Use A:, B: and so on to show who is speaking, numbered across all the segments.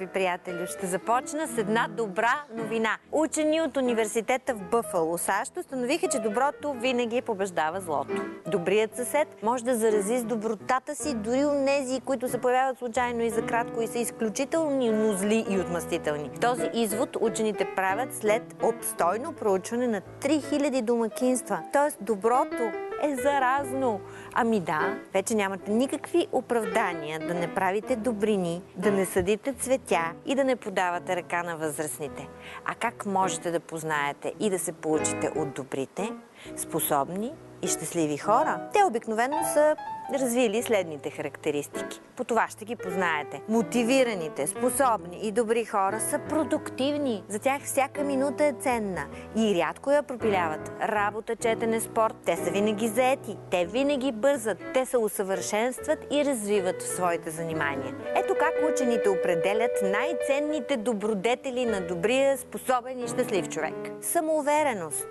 A: скъпи приятели! Ще започна с една добра новина. Учени от университета в Бъфало, САЩ, установиха, че доброто винаги побеждава злото. Добрият съсед може да зарази с добротата си дори онези, които се появяват случайно и за кратко и са изключително зли и отмъстителни. Този извод учените правят след обстойно проучване на 3000 домакинства. Тоест доброто е заразно. Ами да, вече нямате никакви оправдания да не правите добрини, да не съдите цветя и да не подавате ръка на възрастните. А как можете да познаете и да се получите от добрите, способни и щастливи хора? Те обикновено са развили следните характеристики. По това ще ги познаете. Мотивираните, способни и добри хора са продуктивни. За тях всяка минута е ценна и рядко я пропиляват. Работа, четене, спорт, те са винаги заети, те винаги бързат, те се усъвършенстват и развиват в своите занимания. Ето как учените определят най-ценните добродетели на добрия, способен и щастлив човек. Самоувереност.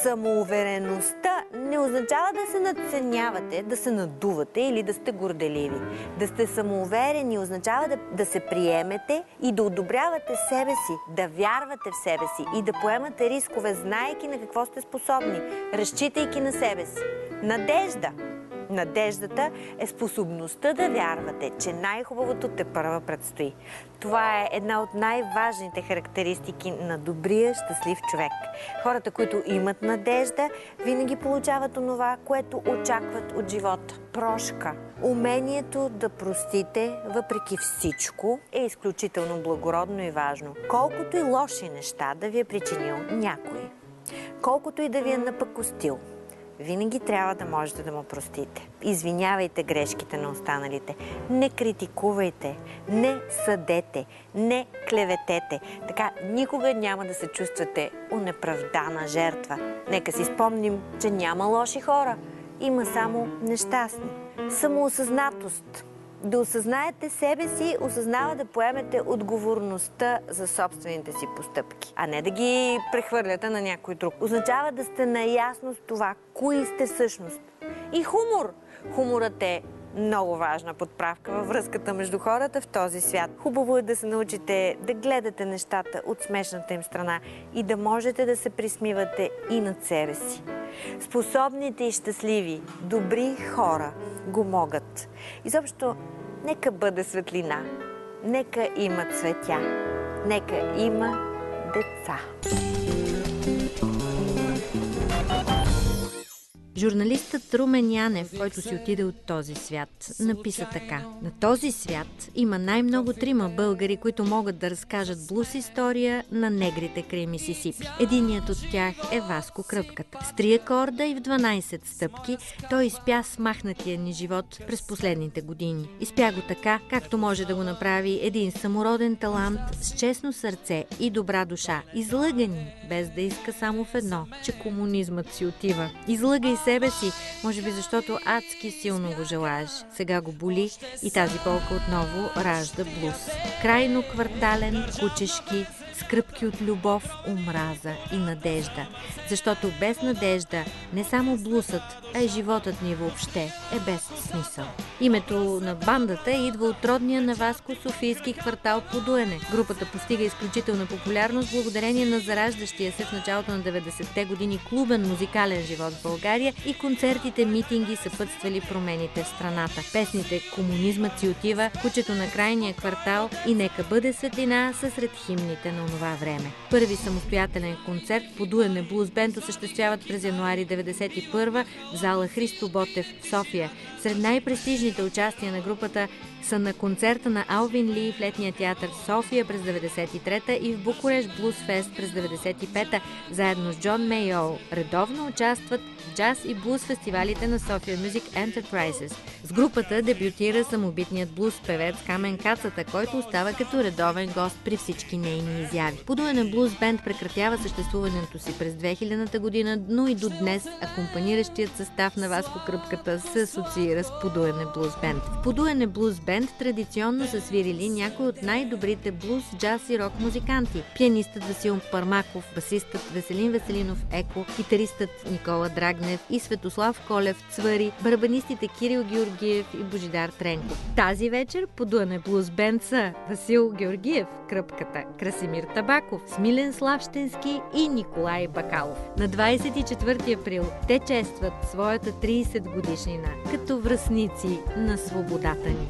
A: Самоувереността не означава да се надценявате, да се надувате или да сте горделиви. Да сте самоуверени означава да се приемете и да одобрявате себе си, да вярвате в себе си и да поемате рискове, знаейки на какво сте способни, разчитайки на себе си. Надежда. Надеждата е способността да вярвате, че най-хубавото тепърва предстои. Това е една от най-важните характеристики на добрия, щастлив човек. Хората, които имат надежда, винаги получават онова, което очакват от живота. Прошка. Умението да простите, въпреки всичко, е изключително благородно и важно. Колкото и лоши неща да ви е причинил някой, колкото и да ви е напакостил, винаги трябва да можете да му простите. Извинявайте грешките на останалите. Не критикувайте, не съдете, не клеветете. Така никога няма да се чувствате онеправдана жертва. Нека си спомним, че няма лоши хора. Има само нещастни. Самоосъзнатост. Да осъзнаете себе си, осъзнава да поемете отговорността за собствените си постъпки, а не да ги прехвърляте на някой друг. Означава да сте наясно с това, кои сте всъщност. И хумор. Хуморът е много важна подправка във връзката между хората в този свят. Хубаво е да се научите да гледате нещата от смешната им страна и да можете да се присмивате и над себе си. Способните и щастливи, добри хора го могат. Изобщо, нека бъде светлина, нека има цветя, нека има деца.
B: Журналистът Румен Янев, който си отиде от този свят, написа така: на този свят има най-много 3 българи, които могат да разкажат блуз история на негрите край Мисисипи. Единият от тях е Васко Кръпката. С 3 акорда и в 12 стъпки той изпя смахнатия ни живот през последните години. Изпя го така, както може да го направи един самороден талант с честно сърце и добра душа. Излъга ни, без да иска само в едно, че комунизмът си отива. Излъга и себе си, може би защото адски силно го желаеш. Сега го боли и тази болка отново ражда блуз. Крайно квартален, кучешки, скръпки от любов, омраза и надежда. Защото без надежда не само блусът, а и животът ни въобще е без смисъл. Името на бандата идва от родния на Васко софийски квартал Подуене. Групата постига изключителна популярност благодарение на зараждащия се в началото на 90-те години клубен музикален живот в България и концертите, митинги съпътствали промените в страната. Песните "Комунизмът си отива", "Кучето на крайния квартал" и "Нека бъде светлина" са сред химните на онова време. Първи самостоятелен концерт Подуене Блуз Бенд осъществяват през януари 1991 в зала Христо Ботев в София. Сред най-престижните участия на групата са на концерта на Алвин Ли в Летния театър в София през 1993 и в Букурещ Блуз Фест през 1995 заедно с Джон Мейол. Редовно участват в джаз и блуз фестивалите на София Music Enterprises. С групата дебютира самобитният блуз певец Камен Кацата, който остава като редовен гост при всички нейни изяви. Подуене Блуз Бенд прекратява съществуването си през 2000 година, но и до днес акомпаниращият състав на Васко Кръпката се асоциира с Подуене Блуз Бенд. В Подуене Блуз Бенд бенд традиционно са свирили някои от най-добрите блуз, джаз и рок музиканти. Пианистът Васил Пармаков, басистът Веселин Веселинов Еко, китаристът Никола Драгнев и Светослав Колев Цвари, барабанистите Кирил Георгиев и Божидар Тренков. Тази вечер по Дуане Блуз Бенд са Васил Георгиев, Кръпката, Красимир Табаков, Смилен Славщенски и Николай Бакалов. На 24 април те честват своята 30 годишнина като връстници на свободата ни.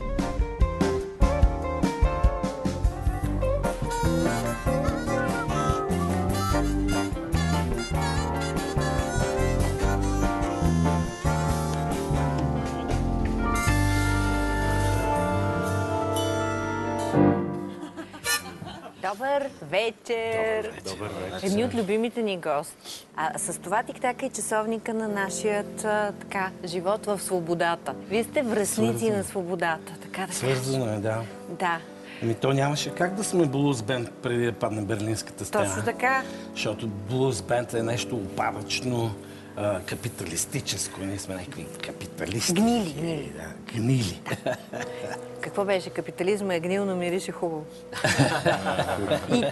A: Добър вечер!
C: Добър вечер.
A: Едни от любимите ни гости. А с това тик-така е часовника на нашият живот в свободата. Вие сте връстници на свободата, така да кажа.
C: Свързано е, да.
A: Да.
C: Ами то нямаше как да сме блуз бенд преди да падне Берлинската стена.
A: Точно така.
C: Защото блуз бенд е нещо опадъчно, капиталистическо. Ние сме някакви капиталисти.
A: Гнили.
C: Да, гнили.
A: Какво беше? Капитализма е гнил, но мирише хубаво.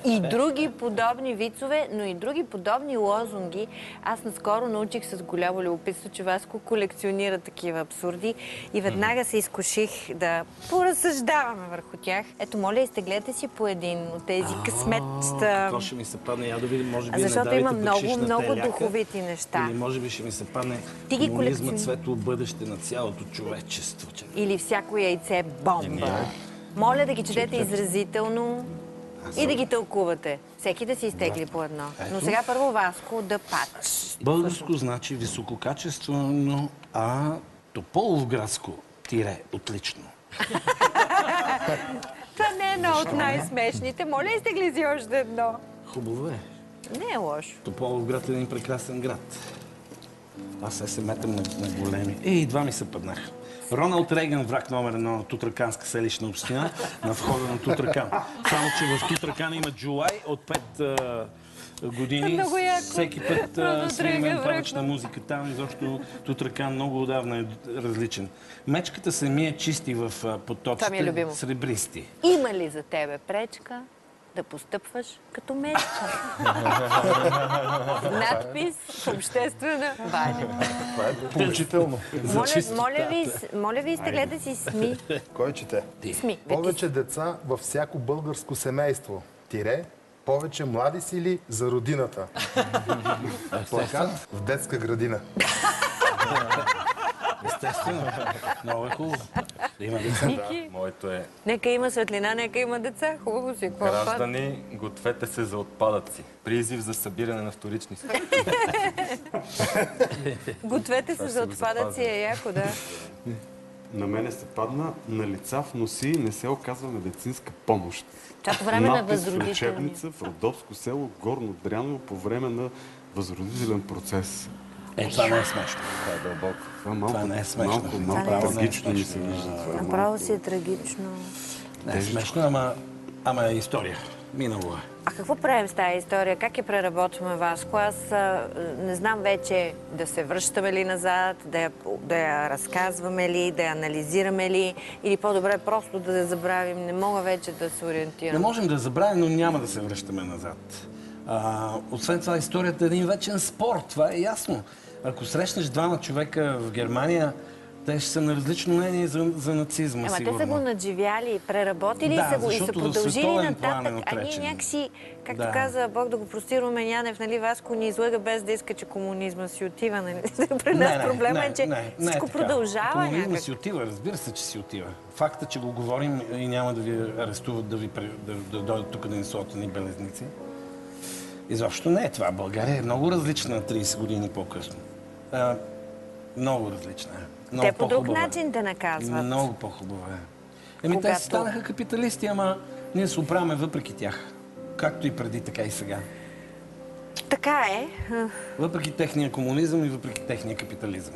A: И други подобни вицове, но и други подобни лозунги. Аз наскоро научих с голямо любопитство, че Васко колекционира такива абсурди и веднага се изкуших да поразсъждаваме върху тях. Ето, моля, изтеглете си по един от тези късметчета.
C: Какво ще ми се падне? Я да видим, може би
A: Защото
C: не
A: има
C: давайте
A: много
C: бакшишната яка.
A: духовити неща.
C: Или може би ще ми се падне
A: Ти ги
C: комунизмът, светло бъдеще на цялото човечество.
A: Или всяко яйце бомба. Моля да ги четете изразително и да ги тълкувате. Всеки да си изтегли по едно. Но сега първо Васко да пач.
C: Българско значи висококачествено, а тополовградско тире отлично.
A: Това не е едно от най-смешните. Моля, изтегли си още едно.
C: Хубаво е.
A: Не е лошо.
C: Тополовград е един прекрасен град. Аз се метам на големи. И два ми се паднаха. Роналд Рейган, враг номер 1 на Тутраканска селищна община, на входа на Тутракан. Само, че в Тутракан има джулай от 5 години. Всеки път свириме памечна музика. Там изобщо Тутракан много отдавна е различен. Мечката се мие чисти в потоците, сребристи.
A: Има ли за тебе пречка да постъпваш като мечка? Надпис в обществена валя.
D: Това е поучително.
A: Моля ви, изтеглете си СМИ.
D: Кой чете?
A: СМИ.
D: Повече деца във всяко българско семейство. Тире, повече млади сили за родината. Плакат в детска градина.
C: Естествено. Много е хубаво. Да има деца.
E: Да, моето е:
A: Нека има светлина, нека има деца. Хубаво си.
E: граждани, гответе се за отпадъци. Призив за събиране на вторични стоки.
A: Гответе се за отпадъци е яко, да.
F: На мене се падна: на лица в носи не се оказва медицинска помощ.
A: Това по време на
F: Надпис в
A: възродителния.
F: лечебница в Родопско село Горно Дряново по време на възродителен процес.
C: Това не е смешно.
F: Това е дълбоко. Това
C: не е смешно.
F: Малко
C: Направо не е
F: трагично ми се
C: смешно.
F: вижда. Това е
A: Направо си е трагично.
C: Не е смешно, ама е история. Минало е.
A: А какво правим с тази история? Как я преработваме, Васко? Аз не знам вече да се връщаме ли назад, да я разказваме ли, да я анализираме ли, или по-добре просто да я забравим. Не мога вече да се ориентирам.
C: Не можем да забравим, но няма да се връщаме назад. Освен това, историята е един вечен спор. Това е ясно. Ако срещнеш двама човека в Германия, те ще са на различно мнение за нацизма, сигурно.
A: Те са го надживяли, преработили са го и са продължили нататък. А ние някакси, както каза Бог да го прости, Румен Янев, нали, Васко ни излъга без да иска, че комунизма си отива. Нали? При нас проблема е, че всичко продължава някак.
C: Комунизма си отива, разбира се, че си отива. Факта, че го говорим и няма да ви арестуват, да дойдат тук да ни сложат ни белезници. Изобщо не е това. България е много различна 30 години по-късно. Много различна е.
A: Те по друг начин те наказват.
C: Много по-хубава е. Те станаха капиталисти, ама ние се оправяме въпреки тях. Както и преди, така и сега.
A: Така е.
C: Въпреки техния комунизъм и въпреки техния капитализъм.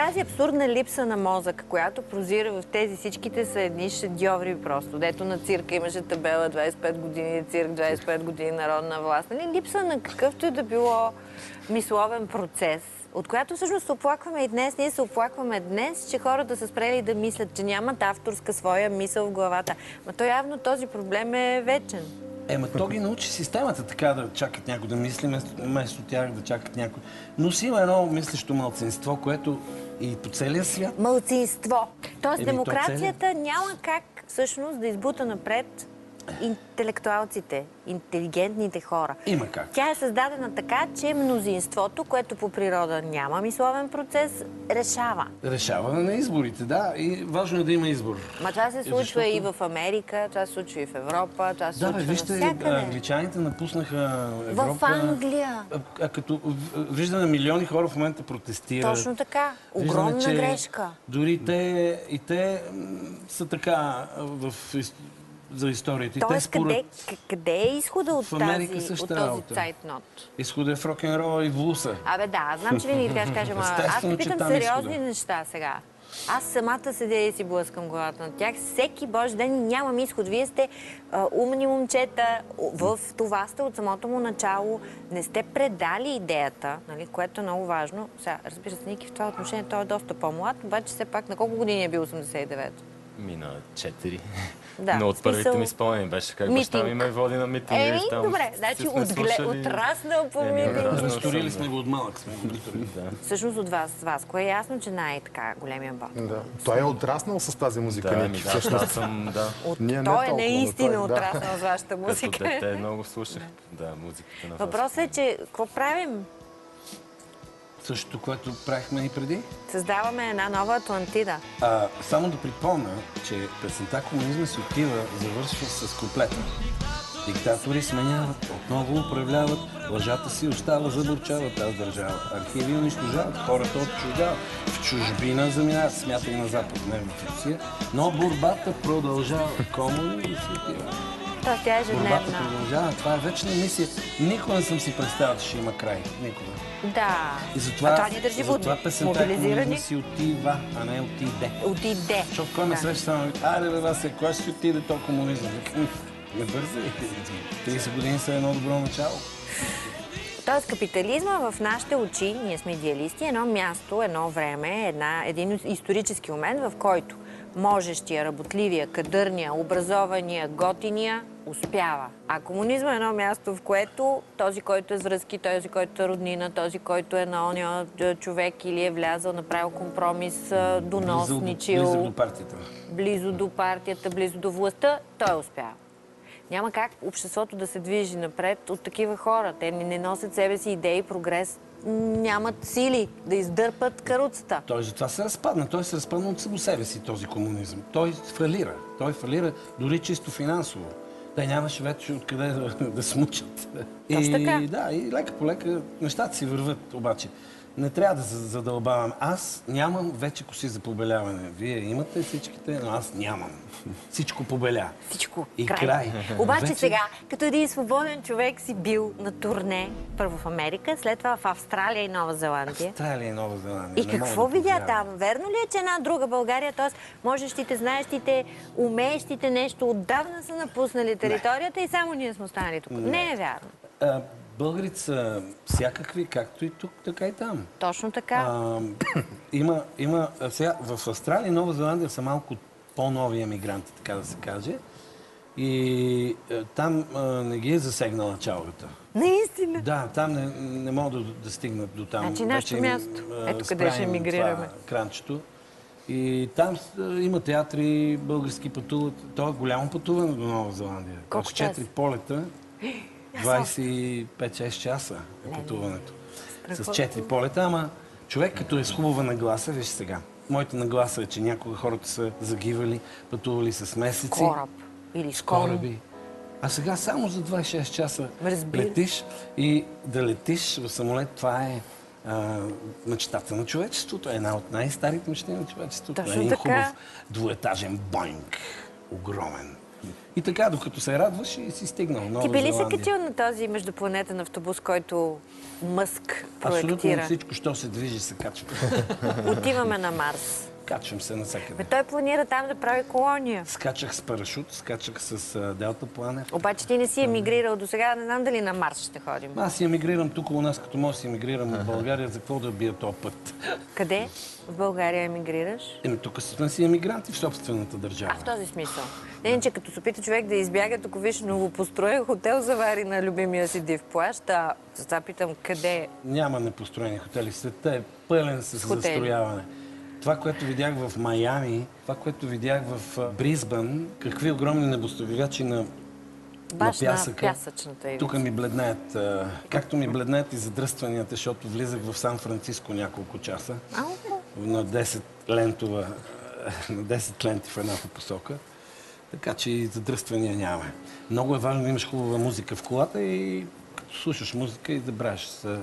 A: тази абсурдна липса на мозък, която прозира в тези всичките са едни шедьоври просто. Дето на цирка имаше табела 25 години цирк, 25 години народна власт. Нали? Липса на какъвто и да било мисловен процес, от която всъщност се оплакваме и днес. Ние се оплакваме днес, че хората са спрели да мислят, че нямат авторска своя мисъл в главата. Но то явно този проблем е вечен.
C: Ема то ги научи системата така да чакат някой да мисли, вместо тях да чакат някой. Но си има едно мислещо малцинство, което и по целия свят.
A: Малцинство. Тоест
C: Еми,
A: демокрацията няма как всъщност да избута напред интелектуалците, интелигентните хора.
C: Има как.
A: Тя е създадена така, че мнозинството, което по природа няма мисловен процес, решава.
C: Решаване на изборите, да. И важно е да има избор.
A: Ма това се случва и в Америка, това се случва и в Европа, това се случва
C: вижте,
A: навсякъде.
C: англичаните напуснаха Европа.
A: В Англия.
C: Като виждаме милиони хора в момента протестират.
A: Точно така. Огромна грешка.
C: Дори те са така за историята.
A: Тоест, къде е изхода от този цайтнот?
C: Изхода е в рок-н-рола и в блуса.
A: Абе да, знам, че винаги трябва да кажем, аз те питам сериозни неща сега. Аз самата седя и си блъскам главата на тях. Всеки божи ден нямам изход. Вие сте умни момчета. В това сте от самото му начало. Не сте предали идеята, нали, което е много важно. Сега, разбира се, Ники в това отношение той е доста по-млад, обаче все пак на колко години е бил 89-то?
E: Мина 4.
A: Да,
E: но от първите ми спомени беше как баща ми ме води на митинги.
A: Добре, значи отраснал по митинги.
C: Разторили сме го от малък.
A: Всъщност от вас, кое е ясно, че най-така големия бот.
D: Той е отраснал с тази музика.
A: Той е наистина отраснал с вашата музика.
E: Като дете много слушах музиката на вас.
A: Въпросът е, че какво правим?
C: Същото, което правихме и преди.
A: Създаваме една нова Атлантида.
C: Само да припомня, че песента "Комунизма си отива" завършва с куплета. Диктатори сменяват, отново управляват, лъжата си остава, забурчава тази държава. Архиви унищожават, хората отчуждават, в чужбина заминават, смятай на Запад, не в Русия, но борбата продължава. Комунизма си отива.
A: Тя е ежедневна.
C: Борбата продължава, това е вечна мисия. Никога не съм си представил, че ще има край. Никога.
A: Да.
C: И затова
A: ни държи
C: песента "Комунизма си отива", а не отиде.
A: Отиде.
C: Защото кой ме среща само, айде бе, Васе, кой ще отиде то комунизъм? Не бързай. 30 години са едно добро начало.
A: Тоест капитализма в нашите очи, ние сме идеалисти, едно място, едно време, един исторически момент, в който можещия, работливия, кадърния, образования, готиния успява. А комунизма е едно място, в което този, който е с връзки, този, който е роднина, този, който е на ония човек или е влязъл, направил компромис, доносничил.
C: Близо до партията.
A: Близо до партията, близо до властта, той успява. Няма как обществото да се движи напред от такива хора. Те не носят себе си идеи, прогрес, нямат сили да издърпат каруцата.
C: Той затова се разпадна. Той се разпадна от само себе си, този комунизъм. Той фалира. Той фалира дори чисто финансово. Те нямаше вече откъде да смучат.
A: Точно така.
C: Да, и лека по лека нещата си върват, обаче. Не трябва да задълбавам. Аз нямам вече коси за побеляване. Вие имате всичките, но аз нямам. Всичко побеля.
A: Всичко.
C: И край.
A: Обаче сега, като един свободен човек си бил на турне, първо в Америка, след това в Австралия и Нова Зеландия.
C: Австралия и Нова Зеландия.
A: И какво видя там? Верно ли е, че една друга България, т.е. можещите, знаещите, умеещите нещо отдавна са напуснали територията и само ние сме останали тук? Не е вярно.
C: Българите са всякакви, както и тук, така и там.
A: Точно така.
C: Сега, в Австралия и Нова Зеландия са малко по-нови емигранти, така да се каже. И там не ги е засегнала чалгата.
A: Наистина.
C: Да, там не могат да стигнат до там.
A: Значи нашето място. Ето къде ще емигрираме.
C: Кранчето. И там има театри, български пътуват. То е голямо пътуване до Нова Зеландия.
A: Колко часа?
C: 4 полета. 25-6 часа е пътуването. С 4 полета, ама човек като е с хубава нагласа, виж сега. Моята нагласа е, че някога хората са загивали, пътували с месеци.
A: Кораб или с кораби.
C: А сега само за 26 часа летиш и да летиш в самолет, това е мечтата на човечеството. Една от най-старите мечти на човечеството.
A: Точно
C: един
A: така.
C: Хубав двуетажен Боинг. Огромен. И така, докато се радваш и си стигнал. Нова
A: Ти би ли се
C: Зеландия.
A: качил на този междупланетен автобус, който Мъск
C: Абсолютно
A: проектира?
C: всичко, що се движи, се качва.
A: Отиваме на Марс.
C: Качвам се навсякъде.
A: Той планира там да прави колония.
C: Скачах с парашут, скачах с делтапланер.
A: Обаче ти не си емигрирал до сега, не знам дали на Марс ще ходим.
C: Аз си емигрирам тук у нас, като може да си емигрирам в България, за какво да бия този път?
A: Къде? В България емигрираш?
C: Тук сме си емигранти в собствената държава.
A: В този смисъл. Не, че като се опита човек да избяга, тук виж, новопостроен хотел завари на любимия си див плащ, а сега питам къде.
C: Няма непостроени хотели. Света е пълен с
A: хотели.
C: застрояване. Това, което видях в Майами, това, което видях в Бризбън, какви огромни небостовигачи на
A: Баш на
C: пясъка.
A: пясъчната ивица.
C: Тук ми бледнаят, както ми бледнаят и задръстванията, защото влизах в Сан-Франциско няколко часа на 10 лентова, на 10 ленти в едната посока. Така че и задръствания нямаме. Много е важно да имаш хубава музика в колата и като слушаш музика и забравяш с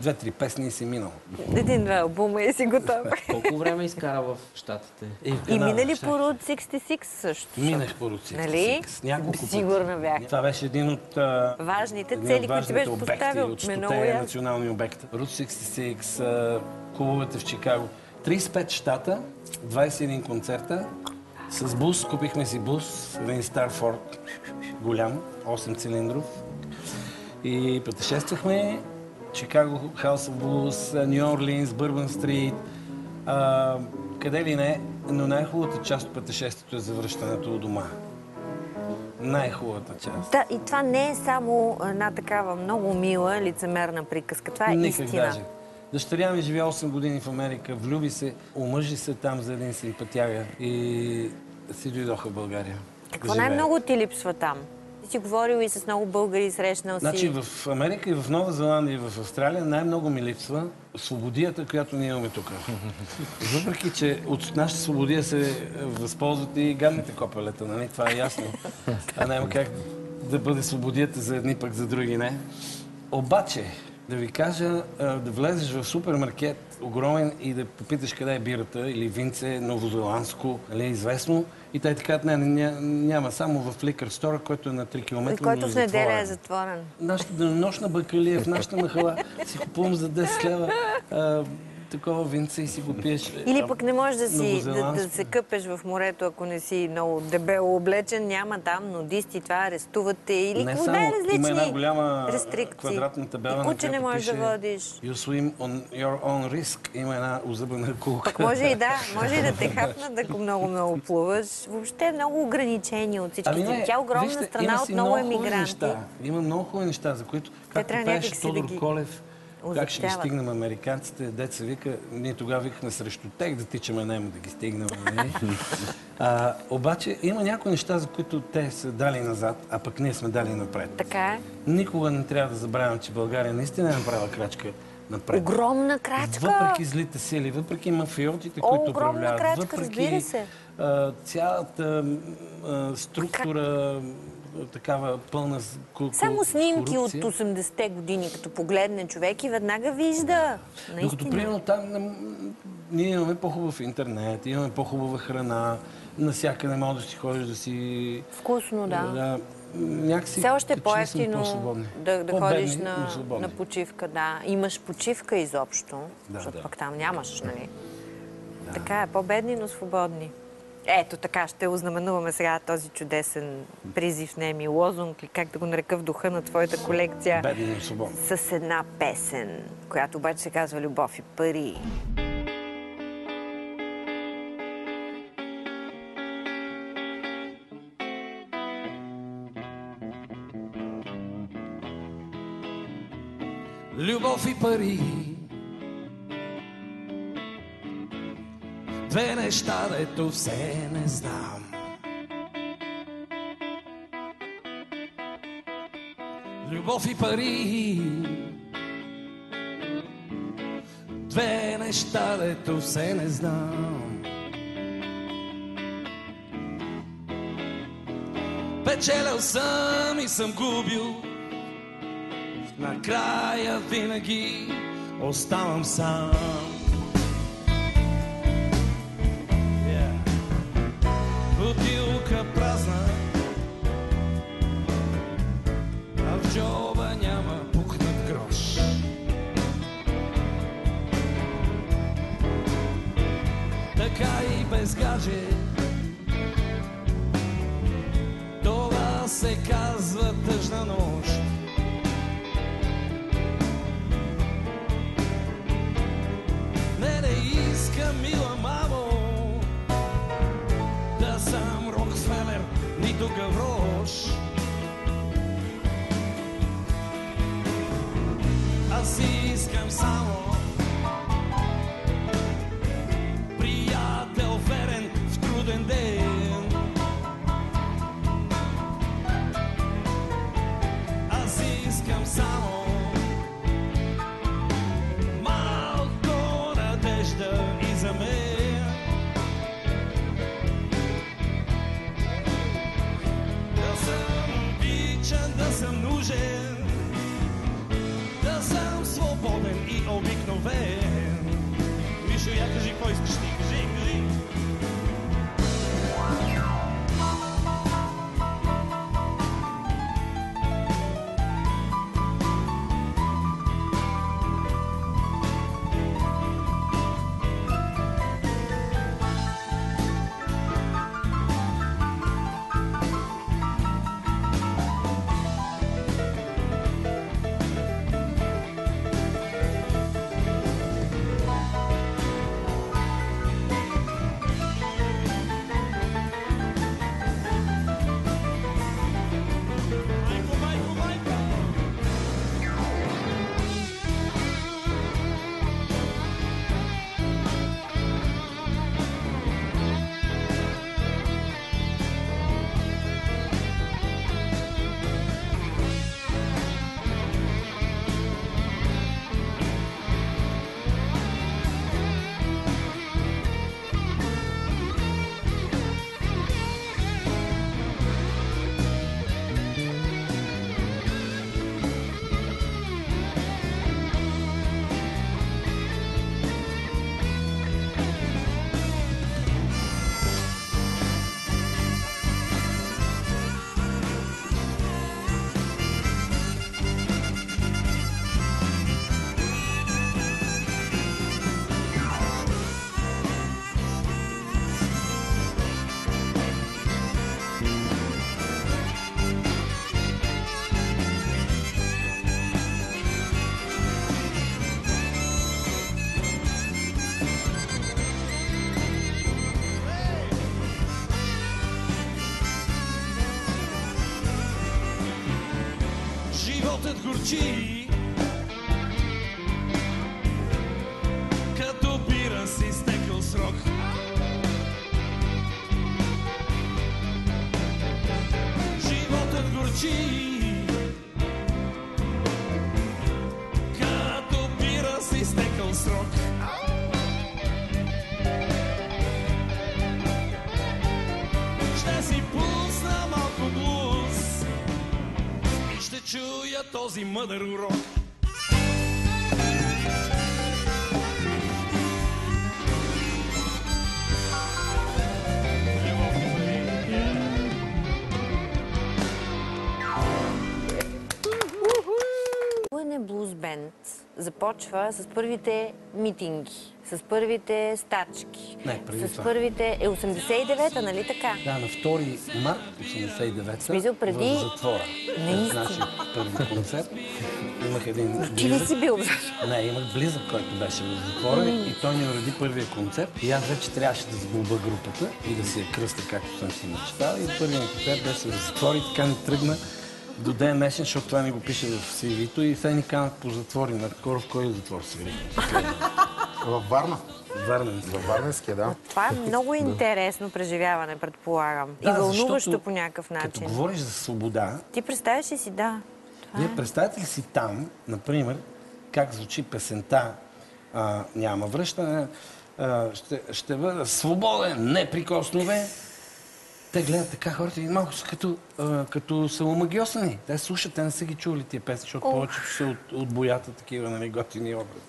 C: 2-3 песни и си минал.
A: Един-два албума и си готов.
G: Колко време изкара в Щатите?
A: И мина ли по Route 66 също?
C: Минах по Route 66.
A: Нали?
C: Няколко пъти.
A: Сигурна бях.
C: Това беше един от
A: Важните
C: един
A: цели,
C: от
A: които ти
C: важните
A: беше
C: обекти
A: поставил.
C: от
A: Ме много
C: 100-те
A: ясно.
C: национални обекта. Route 66, клубовете в Чикаго. 35 щата, 21 концерта. С бус, купихме си бус, един Star Ford, голям, 8 цилиндров. И пътешествахме Чикаго, House of Blues, Нью Орлинс, Бърбан Стрит, къде ли не, но най-хубавата част от пътешествието е завръщането у дома. Най-хубавата част.
A: Да, и това не е само една такава много мила, лицемерна приказка. Това е
C: Никак
A: истина.
C: даже. Дъщеря ми живя 8 години в Америка, влюби се, омъжи се там за един симпатяга и си дойдоха в България.
A: Какво най-много ти липсва там? Ти си говорил и с много българи, срещнал си.
C: Значи в Америка и в Нова Зеландия и в Австралия най-много ми липсва свободията, която ние имаме тук. Въпреки, че от нашата свободия се възползват и гадните копелета, нали? Това е ясно. А няма как да бъде свободията за едни, пък за други не. Обаче, да ви кажа, да влезеш в супермаркет огромен и да попиташ къде е бирата или винце, новозеландско, нали, известно. И те ти казват, няма, само в ликър стора, който е на 3 км.
A: И който в неделя е затворен.
C: Нашата денонощна бакалия в нашата махала си купувам за 10 лева такова винце и си го пиеш.
A: Или пък не можеш да
C: новозеландско.
A: се къпеш в морето, ако не си много дебело облечен. Няма там нудисти, това арестувате или
C: Не
A: какво
C: само,
A: най-различни
C: има една голяма
A: рестрикции.
C: квадратна табела,
A: И куче
C: на
A: не
C: която
A: можеш да
C: пише
A: водиш.
C: You swim on your own risk. Има една озъбена кулка.
A: Пък може и да, може и да те хапнат, ако много плуваш. Въобще е много ограничени от всички. Тя е огромна
C: вижте,
A: страна
C: има
A: от
C: си
A: много
C: хубави
A: емигранти.
C: неща. Има много хубави неща, за които, както
A: трябва
C: пееше
A: някак си
C: Тодор
A: да ги
C: Колев, как ще ги
A: озаптяват.
C: стигнем американците, деца вика, ние тогава викахме срещу тех да тичаме немо да ги стигнем. Нали? Обаче има някои неща, за които те са дали назад, а пък ние сме дали напред.
A: Така е.
C: Никога не трябва да забравям, че България наистина е направила крачка напред.
A: Огромна крачка.
C: Въпреки злите сили, въпреки мафиотите, които
A: огромна
C: управляват,
A: крачка, разбира
C: въпреки
A: се.
C: цялата структура, такава пълна
A: Само снимки от
C: корупция.
A: 80-те години, като погледне човек и веднага вижда.
C: Докато
A: Наистина.
C: примерно там ние имаме по-хубав интернет, имаме по-хубава храна, насякъде можеш да си ходиш да си...
A: Вкусно, да.
C: Някакси,
A: Все още е
C: като че ли сме
A: по-евтино
C: по-свободни.
A: да
C: По-бедни,
A: ходиш
C: но свободни.
A: на почивка, да. Имаш почивка изобщо,
C: Да,
A: защото
C: да.
A: пък там нямаш, нали? Така е, по-бедни, но свободни. Ето така, ще ознаменуваме сега този чудесен призив, не ми лозунг, или как да го нарека в духа на твоята колекция,
C: Бедни, но свободни.
A: с една песен, която обаче се казва "Любов и пари".
H: Любов и пари, две неща, дето все не знам. Любов и пари, две неща, дето все не знам. Печелял съм и съм губил, накрая винаги оставам сам. Бутилка празна ръка и без гадже. Това се казва тъжна нощ. Не искам, мила мамо, да съм Рокфелер, нито Гаврош. Аз искам само приятел верен в труден ден. Аз искам само малко надежда и за мен. Да съм обичан, да съм нужен, да съм свободен и обикновен. Мишо, я кажи, кой искаш ти? Кажи, кажи. Животът горчи, като бира с изтекъл срок. Животът горчи, като бира с изтекъл срок. Ще си пусна малко блуз и ще чуя този мъдър урок.
A: Лъне Блуз Бенд започва с първите митинги, с първите стачки,
C: Не, преди
A: с
C: това.
A: първите... 89-та, нали така?
C: Да, на 2 март 89-та
A: Смисъл, преди-
C: в затвора.
A: Наистина.
C: Значи, първи концерт. Имах един
A: Ти не си бил.
C: Не, имах близък, който беше в затвора и той ни уреди първия концерт. И аз вече трябваше да сглоба групата и да си я кръста, както съм си мечтал. И първият концерт беше в затвора и така ни тръгна до ден днешен, защото това ми го пише в CV-то и сега ни канат по затвори. Наскоро в кой затвор свири?
D: Във Варна.
C: Варна.
D: Във Варненския, да.
A: Това е много интересно преживяване, предполагам. И
C: Да,
A: вълнуващо
C: защото
A: по някакъв начин.
C: Като говориш за свобода,
A: Ти представяш ли си, да.
C: вие представете ли си там, например, как звучи песента "Няма връщане", ще бъда свободен, неприкосновен. Те гледат така хората и малко са като са омагьосани. Те слушат, те не са ги чули тия песни, защото повечето са от боята такива, нали, готини образи.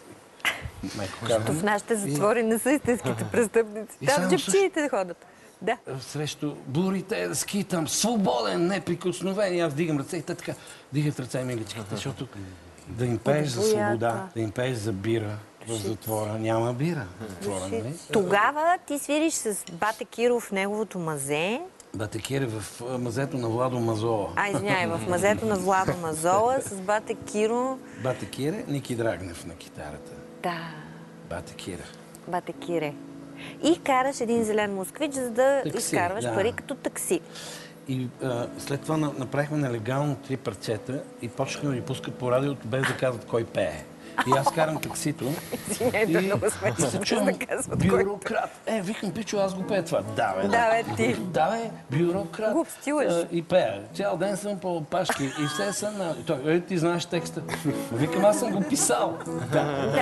A: В нашите затвори не са истинските престъпници.
C: И
A: Там
C: само
A: джепчиите ходят. Да.
C: Срещу бурите да скитам, свободен, неприкосновен. И аз вдигам ръце и те така дигат ръце миличките, защото да им пееш за свобода, да им пееш за бира, В затвора няма бира. Затвора, нали?
A: Тогава ти свириш с Бате Киро в неговото мазе.
C: Бате Киро в мазето на Владо Мазола.
A: Извиняй, в мазето на Владо Мазола с Бате Киро.
C: Бате Киро, Ники Драгнев на китарата.
A: Да.
C: Бате Киро.
A: Бате Кире. И караш един зелен москвич, за да изкарваш пари като такси.
C: И след това направихме нелегално 3 парчета и почнахме да ги пускат по радиото, без да казват кой пее. И аз карам таксито.
A: Извинявайте, много смешно, без да казват кой.
C: Бюрократ. Пичо, пичо, аз го пея това. Да,
A: бе, ти.
C: Да, бе, бюрократ.
A: Глупости лъж.
C: И пея. Цял ден съм по опашки и все съм на... Той, ти знаеш текста. Викам, аз съм го писал.
A: Да.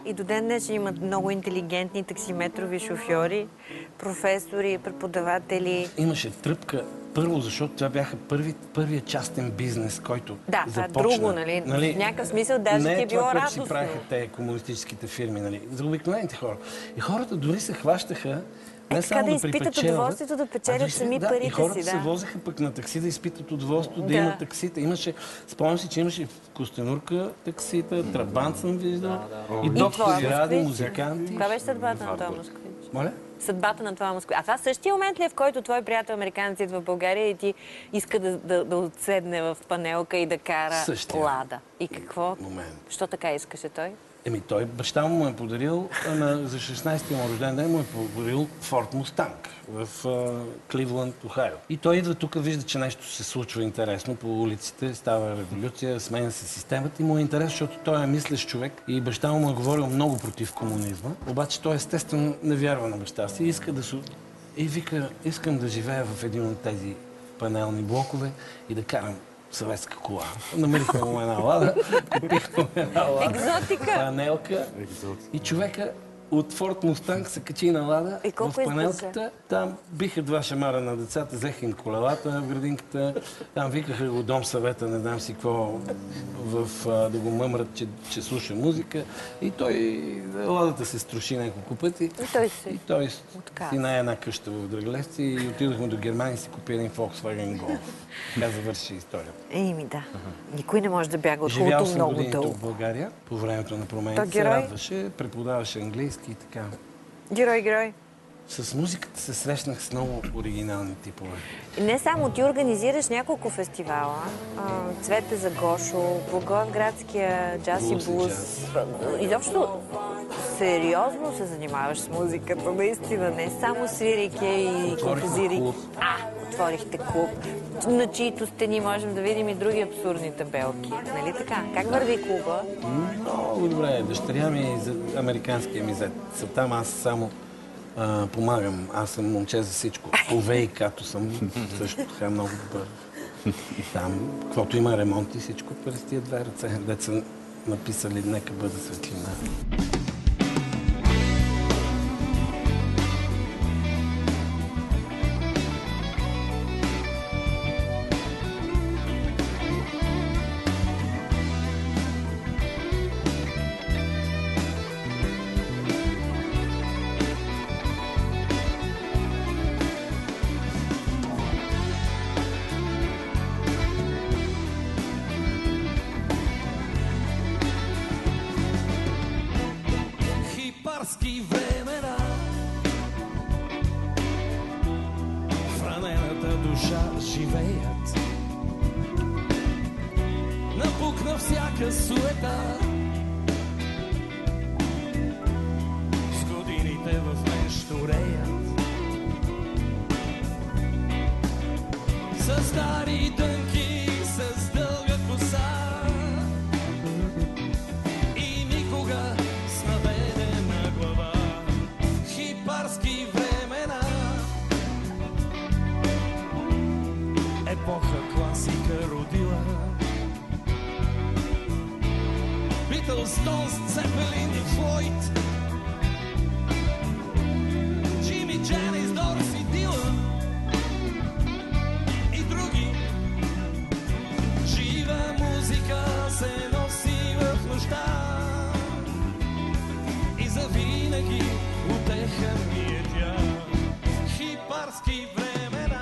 A: И до ден днес имат много интелигентни таксиметрови шофьори, професори, преподаватели.
C: Имаше тръпка. Първо, защото това бяха първият частен бизнес, който започна.
A: Това е друго, нали? В някакъв смисъл даже ти е било радостно.
C: Не е това, което си правиха те комунистическите фирми, нали? За обикновените хора. И хората дори се хващаха не само да
A: изпитат удоволствието да печелят сами парите си.
C: И хората се возеха пък на такси да изпитат удоволствието да имат таксита. Спомням си, че имаше в Костенурка таксита, Трабант съм виждал, и доктори, ради, музиканти.
A: Това беше съдбата на това москвич.
C: Моля?
A: Съдбата на това москвич. А това същия момент ли е, в който твой приятел американец идва в България и ти иска да отседне в панелка и да кара Лада? И какво? Що така искаше той?
C: Той, баща му е подарил, за 16-тия му рожден ден му е подарил Форд Мустанг в Кливланд, Охайо. И той идва тук, вижда, че нещо се случва интересно по улиците, става революция, сменя се системата и му е интересно, защото той е мислещ човек и баща му е говорил много против комунизма. Обаче той естествено не вярва на баща си и иска да и вика, искам да живея в един от тези панелни блокове и да карам съветска кола. Намерихме му една Лада, купихме една Лада, панелка и човека от Форд Мустанг се качи на Лада в панелката. Там биха 2 шамара на децата, взеха им колелата в градинката, там викаха го дом съвета, не знам си какво, да го мъмрат, че слуша музика. И той, Ладата се струши няколко пъти. И той си на една къща в Драгалевци и отидохме до Германия и си купи един Volkswagen Golf. Тя завърши историята.
A: Да. Никой не може да бяга от хубавото много дълго.
C: Живял съм годините в България по времето на промените. Се радваше, преподаваше английски и така.
A: Герой.
C: С музиката се срещнах с много оригинални типове.
A: Не само, ти организираш няколко фестивала. Цвете за Гошо, Благоевградския джаз и блуз. Изобщо сериозно се занимаваш с музиката, наистина. Не само свирайки и композирайки. Отворихте клуб, на чието стени можем да видим и други абсурдни табелки. Нали така? Как върви клуба?
C: Много добре. Дъщеря ми, американския ми зет. Там аз само помагам. Аз съм момче за всичко. По ВИК-то съм също така много добър. Там, каквото има ремонт и всичко през тия 2 ръце. Деца написали нека бъде светлина.
H: Времена в ранената душа живеят, напукна всяка суета. С годините в мен щуреят, с стари дънки, с дълга коса и никога с наведена глава. Хипарски времена, епоха класика родила. Beatles, Stones, Zeppelin и Floyd, Джими, Дженис, Дорс и Дилан и други. Жива музика се носи в нощта и завинаги утеха ми е тя. Хипарски времена.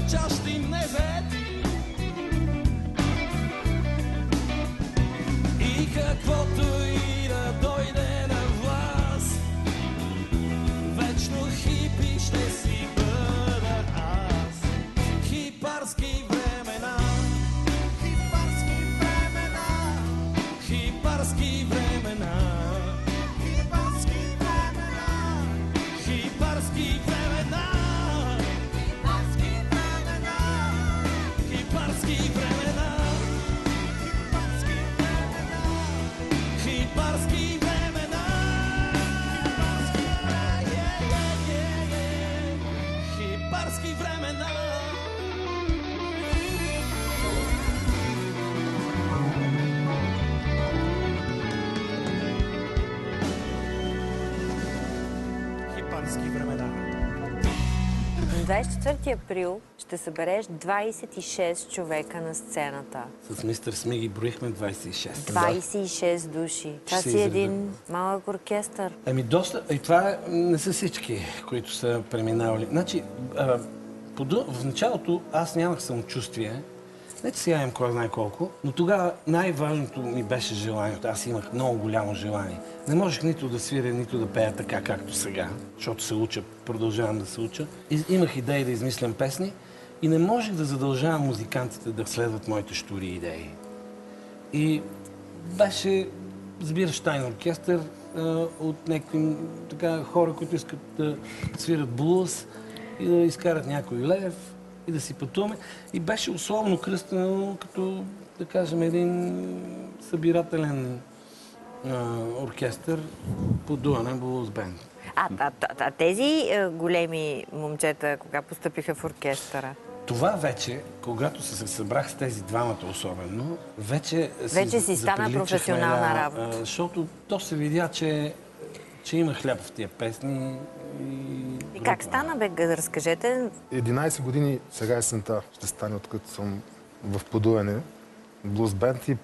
H: звучащи невети. И каквото и да дойде на власт, вечно хипи ще си бъда аз. Хипарски времена, хипарски времена, хипарски времена, хипарски времена, хипарски времена, хипарски времена, хипарски времена, хипарски времена, хипарски времена. Хипарски времена.
A: На 24 април ще събереш 26 човека на сцената.
C: С мистер Смиги броихме 26.
A: 26 души. Това
C: се
A: си
C: изреда.
A: един малък оркестър.
C: Ами доста. И това не са всички, които са преминавали. Значи, в началото аз нямах самочувствие. Не че сега имам кой знае колко, но тогава най-важното ми беше желанието. Аз имах много голямо желание. Не можех нито да свиря, нито да пея така, както сега, защото се уча, продължавам да се уча. Имах идеи да измислям песни и не можех да задължавам музикантите да следват моите щури идеи. И беше сбиращ тайн оркестър от някакви така хора, които искат да свират блуз и да изкарат някой лев и да си пътуваме. И беше условно кръстено като, да кажем, един събирателен оркестър под Дуанен Блуз Бенд.
A: А тези големи момчета, кога постъпиха в оркестъра?
C: Това вече, когато се събрах с тези двамата особено, вече
A: си стана професионална работа.
C: Защото то се видя, че има хляб в тия песни.
A: И как стана, бе? Разкажете.
D: 11 години сега есента ще стане, откъдето съм в подуяне. Блуз бенд и